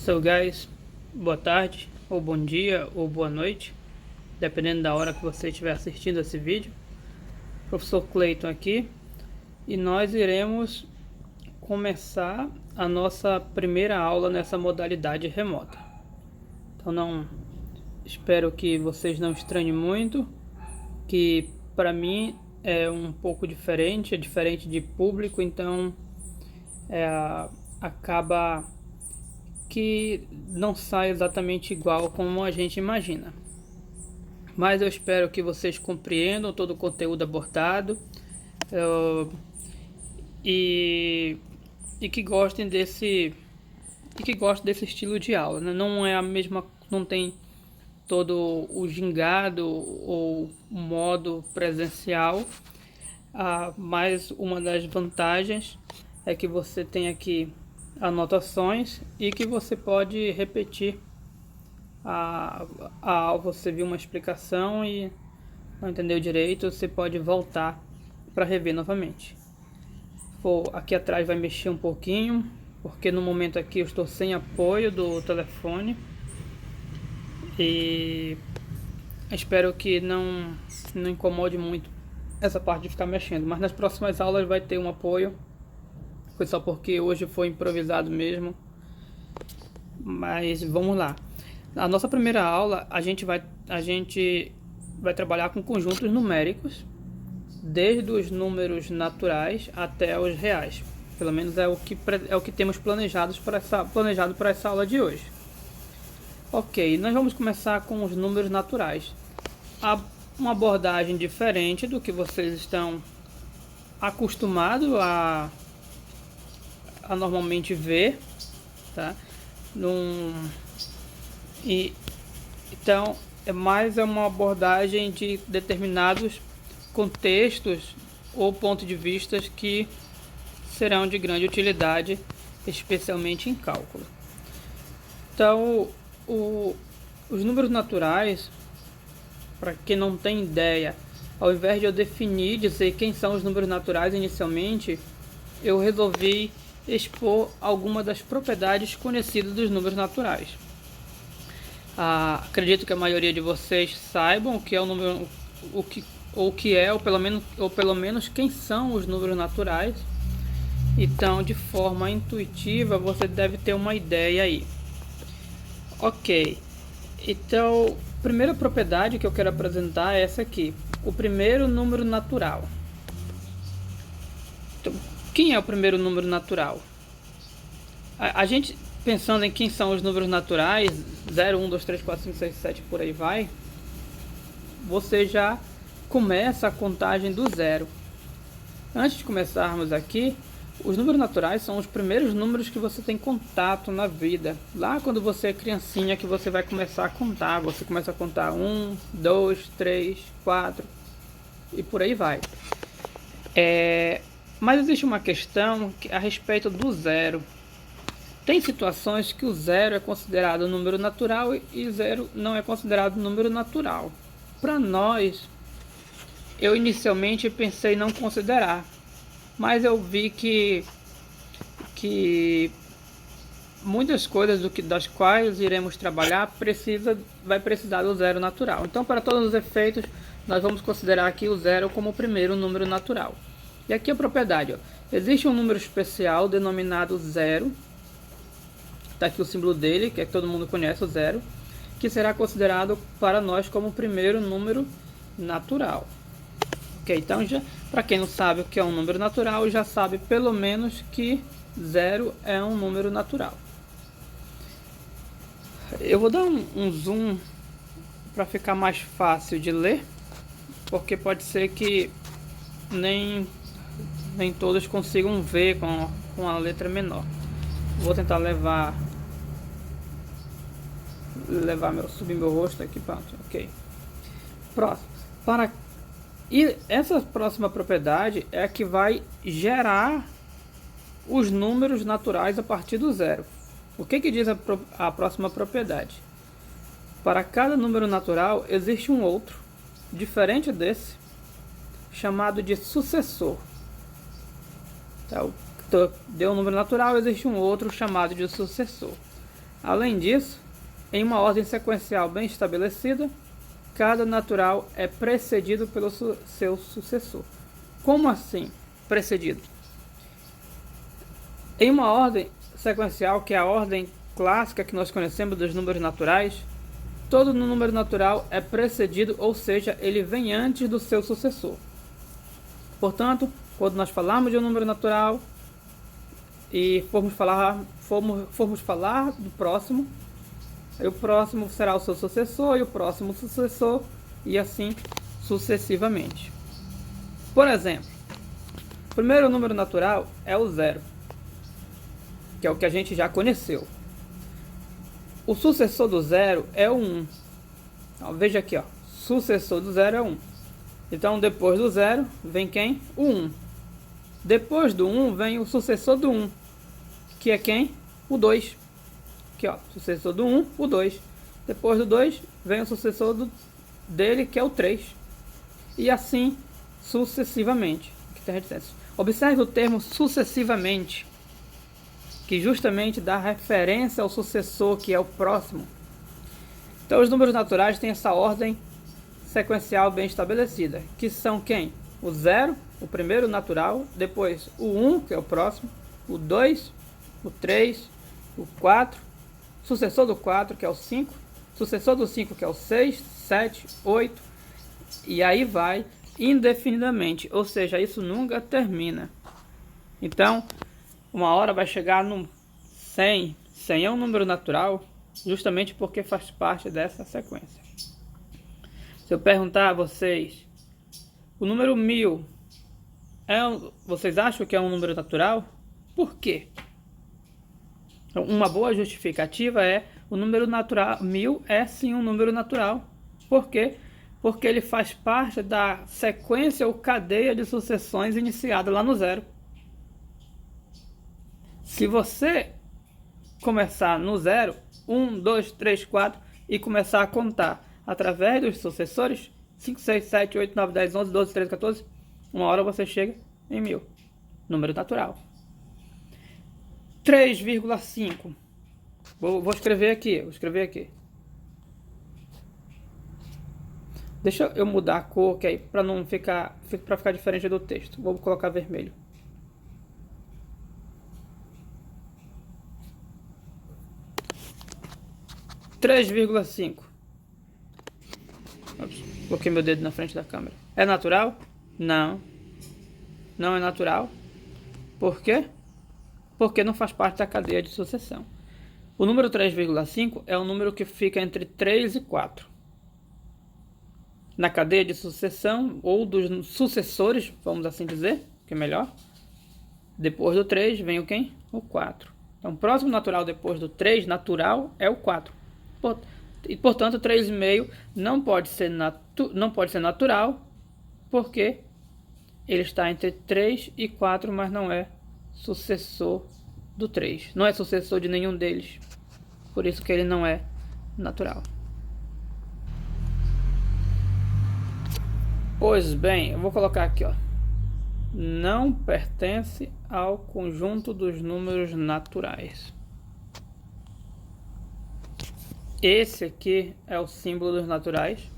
So guys, boa tarde, ou bom dia, ou boa noite, dependendo da hora que você estiver assistindo esse vídeo. Professor Clayton aqui, e nós iremos começar a nossa primeira aula nessa modalidade remota. Então espero que vocês não estranhem muito, que para mim é um pouco diferente, é diferente de público, então acaba que não sai exatamente igual como a gente imagina. Mas eu espero que vocês compreendam todo o conteúdo abordado e que gostem desse estilo de aula, né? Não é a mesma, não tem todo o gingado ou modo presencial, mas uma das vantagens é que você tem aqui anotações e que você pode repetir você viu uma explicação e não entendeu direito, você pode voltar para rever novamente. Aqui atrás vai mexer um pouquinho, porque no momento aqui eu estou sem apoio do telefone e espero que não incomode muito essa parte de ficar mexendo, mas nas próximas aulas vai ter um apoio. Foi só porque hoje foi improvisado mesmo. Mas vamos lá. Na nossa primeira aula, a gente vai trabalhar com conjuntos numéricos, desde os números naturais até os reais. Pelo menos é o que temos planejado para essa aula de hoje. Ok, nós vamos começar com os números naturais. Uma abordagem diferente do que vocês estão acostumados a normalmente ver, tá? Então é uma abordagem de determinados contextos ou pontos de vista que serão de grande utilidade, especialmente em cálculo. Então, os números naturais, para quem não tem ideia, ao invés de eu definir, dizer quem são os números naturais inicialmente, eu resolvi expor algumas das propriedades conhecidas dos números naturais. Acredito que a maioria de vocês saibam o que é o número, ou pelo menos quem são os números naturais. Então, de forma intuitiva, você deve ter uma ideia aí. Ok. Então, a primeira propriedade que eu quero apresentar é essa aqui. O primeiro número natural. Então, quem é o primeiro número natural? A gente, pensando em quem são os números naturais, 0, 1, 2, 3, 4, 5, 6, 7, por aí vai, você já começa a contagem do zero. Antes de começarmos aqui, os números naturais são os primeiros números que você tem contato na vida. Lá quando você é criancinha que você vai começar a contar, você começa a contar 1, 2, 3, 4 e por aí vai. Mas existe uma questão a respeito do zero. Tem situações que o zero é considerado um número natural e zero não é considerado um número natural. Para nós, eu inicialmente pensei em não considerar, mas eu vi que muitas coisas das quais iremos trabalhar vai precisar do zero natural. Então, para todos os efeitos, nós vamos considerar aqui o zero como o primeiro número natural. E aqui a propriedade, existe um número especial denominado zero. Está aqui o símbolo dele, que todo mundo conhece, o zero, que será considerado para nós como o primeiro número natural. Ok, então para quem não sabe o que é um número natural, já sabe pelo menos que zero é um número natural. Eu vou dar um zoom para ficar mais fácil de ler, porque pode ser que nem todos consigam ver com a letra menor. Vou tentar subir meu rosto aqui, pronto, ok. Próximo. E essa próxima propriedade é a que vai gerar os números naturais a partir do zero. O que diz a próxima propriedade? Para cada número natural existe um outro, diferente desse, chamado de sucessor. Então, deu um número natural, existe um outro chamado de sucessor. Além disso, em uma ordem sequencial bem estabelecida, cada natural é precedido pelo seu sucessor. Como assim precedido? Em uma ordem sequencial, que é a ordem clássica que nós conhecemos dos números naturais, todo número natural é precedido, ou seja, ele vem antes do seu sucessor. Portanto, quando nós falarmos de um número natural e formos falar do próximo, o próximo será o seu sucessor e o próximo sucessor, e assim sucessivamente. Por exemplo, o primeiro número natural é o 0, que é o que a gente já conheceu. O sucessor do 0 é o 1. Então, veja aqui, ó, sucessor do 0 é 1. Então, depois do 0 vem quem? O 1. Depois do 1 vem o sucessor do 1, que é quem? O 2. Aqui, ó, sucessor do 1, o 2. Depois do 2 vem o sucessor dele, que é o 3. E assim sucessivamente. Aqui tem a reticência. Observe o termo sucessivamente, que justamente dá referência ao sucessor, que é o próximo. Então, os números naturais têm essa ordem sequencial bem estabelecida, que são quem? O 0, o primeiro natural, depois o 1, que é o próximo, o 2, o 3, o 4, sucessor do 4, que é o 5, sucessor do 5, que é o 6, 7, 8, e aí vai indefinidamente, ou seja, isso nunca termina. Então, uma hora vai chegar no 100. 100 é um número natural, justamente porque faz parte dessa sequência. Se eu perguntar a vocês, o número 1000, vocês acham que é um número natural? Por quê? Uma boa justificativa é, o número natural 1000 é sim um número natural. Por quê? Porque ele faz parte da sequência ou cadeia de sucessões iniciada lá no 0. Se você começar no 0, 1, 2, 3, 4, e começar a contar através dos sucessores, 5, 6, 7, 8, 9, 10, 11, 12, 13, 14, uma hora você chega em 1000. Número natural. 3,5. Vou escrever aqui. Deixa eu mudar a cor, que aí para ficar diferente do texto. Vou colocar vermelho. Coloquei meu dedo na frente da câmera. É natural? Não. Não é natural. Por quê? Porque não faz parte da cadeia de sucessão. O número 3,5 é um número que fica entre 3 e 4. Na cadeia de sucessão, ou dos sucessores, vamos assim dizer, que é melhor. Depois do 3 vem o quem? O 4. Então, o próximo natural depois do 3, natural, é o 4. E, portanto, 3,5 não pode ser natural, porque ele está entre 3 e 4, mas não é sucessor do 3. Não é sucessor de nenhum deles. Por isso que ele não é natural. Pois bem, eu vou colocar aqui, ó. Não pertence ao conjunto dos números naturais. Esse aqui é o símbolo dos naturais,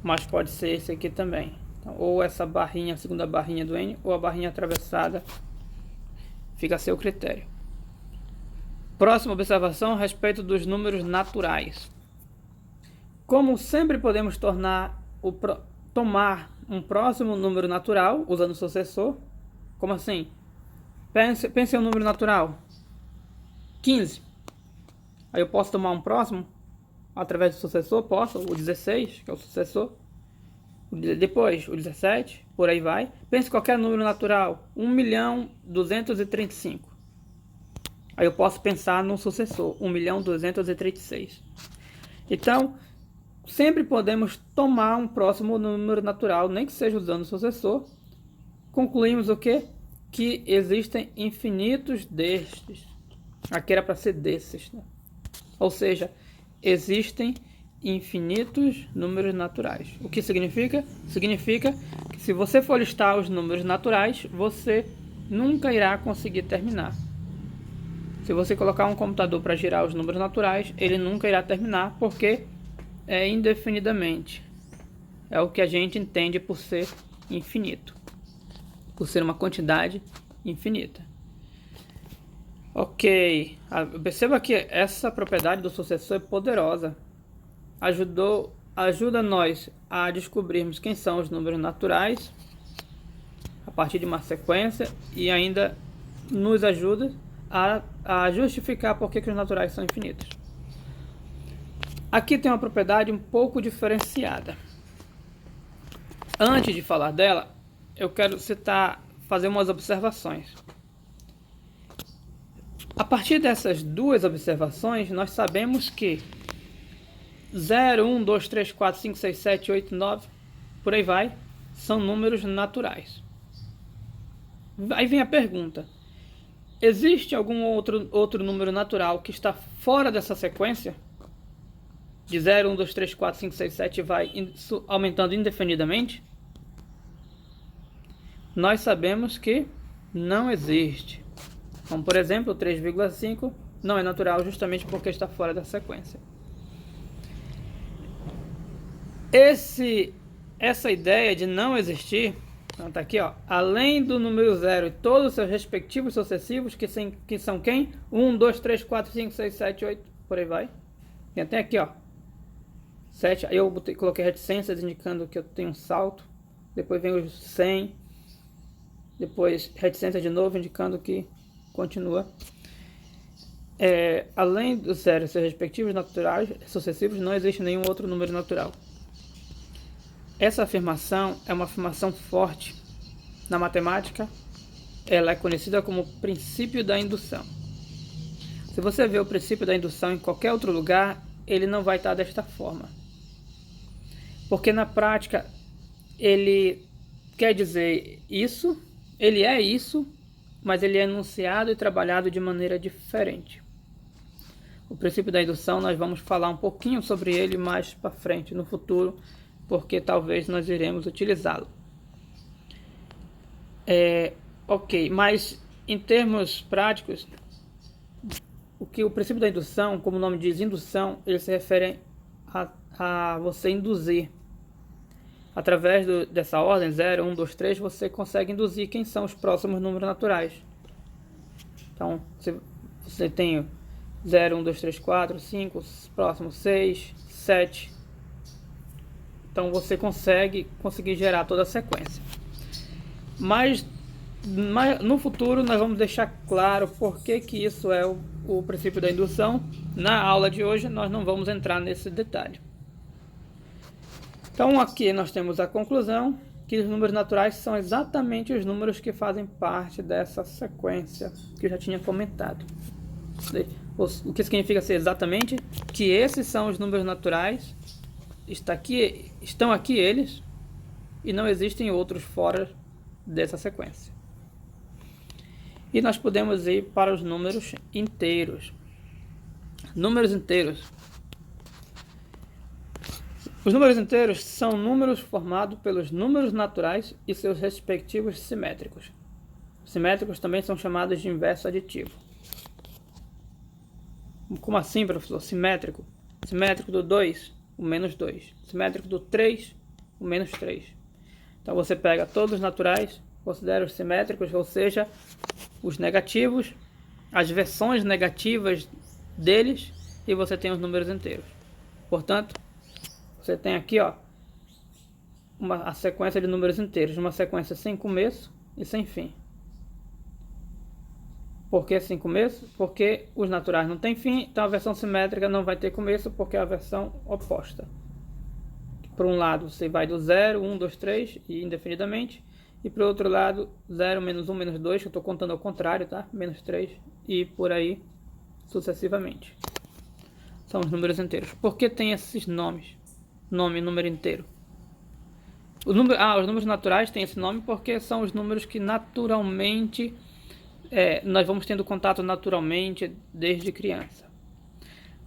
mas pode ser esse aqui também. Então, ou essa barrinha, a segunda barrinha do N, ou a barrinha atravessada. Fica a seu critério. Próxima observação a respeito dos números naturais. Como sempre podemos tomar um próximo número natural usando o sucessor. Como assim? Pense em um número natural. 15. Aí eu posso tomar um próximo através do sucessor? Posso. O 16, que é o sucessor. Depois o 17, por aí vai. Pense em qualquer número natural. 1.235. Aí eu posso pensar no sucessor. 1.236. Então, sempre podemos tomar um próximo número natural, nem que seja usando o sucessor. Concluímos o quê? Que existem infinitos destes. Aqui era para ser desses, né? Ou seja, existem infinitos números naturais. O que significa? Significa que se você for listar os números naturais, você nunca irá conseguir terminar. Se você colocar um computador para girar os números naturais, ele nunca irá terminar, porque é indefinidamente. É o que a gente entende por ser infinito, por ser uma quantidade infinita. Ok, perceba que essa propriedade do sucessor é poderosa. Ajuda nós a descobrirmos quem são os números naturais a partir de uma sequência, e ainda nos ajuda a justificar por que os naturais são infinitos. Aqui tem uma propriedade um pouco diferenciada. Antes de falar dela, eu quero fazer umas observações. A partir dessas duas observações, nós sabemos que 0, 1, 2, 3, 4, 5, 6, 7, 8, 9, por aí vai, são números naturais. Aí vem a pergunta: existe algum outro número natural que está fora dessa sequência? De 0, 1, 2, 3, 4, 5, 6, 7 vai aumentando indefinidamente? Nós sabemos que não existe. Como, por exemplo, o 3,5 não é natural justamente porque está fora da sequência. Essa ideia de não existir, então tá aqui, ó, além do número 0 e todos os seus respectivos sucessivos, que são quem? 1, 2, 3, 4, 5, 6, 7, 8, por aí vai. Tem até aqui, ó, 7, aí eu coloquei reticências indicando que eu tenho um salto, depois vem os 100, depois reticência de novo indicando que continua. Além do 0 e seus respectivos naturais sucessivos, não existe nenhum outro número natural. Essa afirmação é uma afirmação forte. Na matemática, ela é conhecida como princípio da indução. Se você vê o princípio da indução em qualquer outro lugar, ele não vai estar desta forma. Porque na prática, ele quer dizer isso, ele é isso, mas ele é enunciado e trabalhado de maneira diferente. O princípio da indução, nós vamos falar um pouquinho sobre ele mais para frente, no futuro, porque talvez nós iremos utilizá-lo. Ok, mas em termos práticos, o princípio da indução, como o nome diz, indução, ele se refere a você induzir. Através dessa ordem, 0, 1, 2, 3, você consegue induzir quem são os próximos números naturais. Então, se você tem 0, 1, 2, 3, 4, 5, próximo 6, 7. Então você conseguir gerar toda a sequência. Mas no futuro nós vamos deixar claro por que isso é o princípio da indução. Na aula de hoje nós não vamos entrar nesse detalhe. Então aqui nós temos a conclusão que os números naturais são exatamente os números que fazem parte dessa sequência que eu já tinha comentado. O que significa ser exatamente? Que esses são os números naturais, estão aqui eles, e não existem outros fora dessa sequência. E nós podemos ir para os números inteiros. Números inteiros. Os números inteiros são números formados pelos números naturais e seus respectivos simétricos. Simétricos também são chamados de inverso aditivo. Como assim, professor? Simétrico. Simétrico do 2, o menos 2. Simétrico do 3, o menos 3. Então você pega todos os naturais, considera os simétricos, ou seja, os negativos, as versões negativas deles, e você tem os números inteiros. Portanto, você tem aqui, ó, a sequência de números inteiros, uma sequência sem começo e sem fim. Por que sem começo? Porque os naturais não têm fim, então a versão simétrica não vai ter começo, porque é a versão oposta. Por um lado, você vai do 0, 1, 2, 3, e indefinidamente, e para o outro lado, 0, menos 1, menos 2, que eu estou contando ao contrário, tá? Menos 3, e por aí sucessivamente. São os números inteiros. Por que tem esses nomes? Nome, número inteiro. Os números naturais têm esse nome porque são os números que naturalmente nós vamos tendo contato naturalmente desde criança.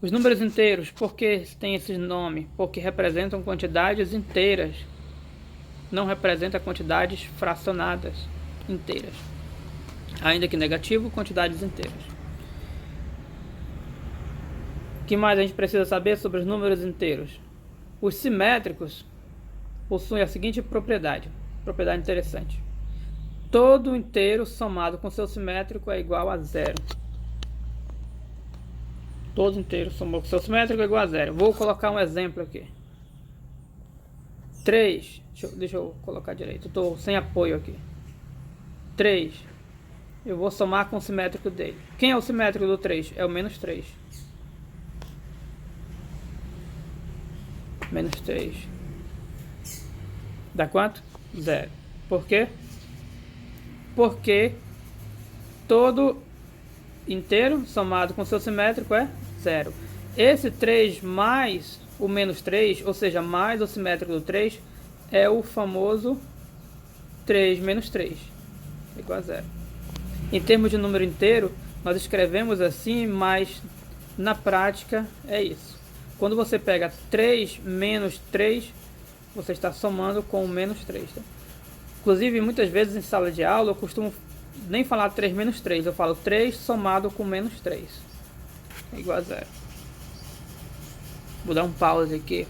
Os números inteiros, por que têm esse nome? Porque representam quantidades inteiras, não representa quantidades fracionadas inteiras. Ainda que negativo, quantidades inteiras. que mais a gente precisa saber sobre os números inteiros? Os simétricos possuem a seguinte propriedade interessante. Todo inteiro somado com seu simétrico é igual a zero. Todo inteiro somado com seu simétrico é igual a zero. Vou colocar um exemplo aqui. 3, deixa eu colocar direito, eu estou sem apoio aqui. 3, eu vou somar com o simétrico dele. Quem é o simétrico do 3? É o menos 3. Menos 3. Dá quanto? 0. Por quê? Porque todo inteiro somado com seu simétrico é 0. Esse 3 mais o menos 3, ou seja, mais o simétrico do 3, é o famoso 3 menos 3, igual a 0. Em termos de número inteiro, nós escrevemos assim, mas na prática é isso. Quando você pega 3 menos 3, você está somando com o menos 3. Tá? Inclusive, muitas vezes em sala de aula, eu costumo nem falar 3 menos 3, eu falo 3 somado com menos 3, é igual a 0. Vou dar um pause aqui.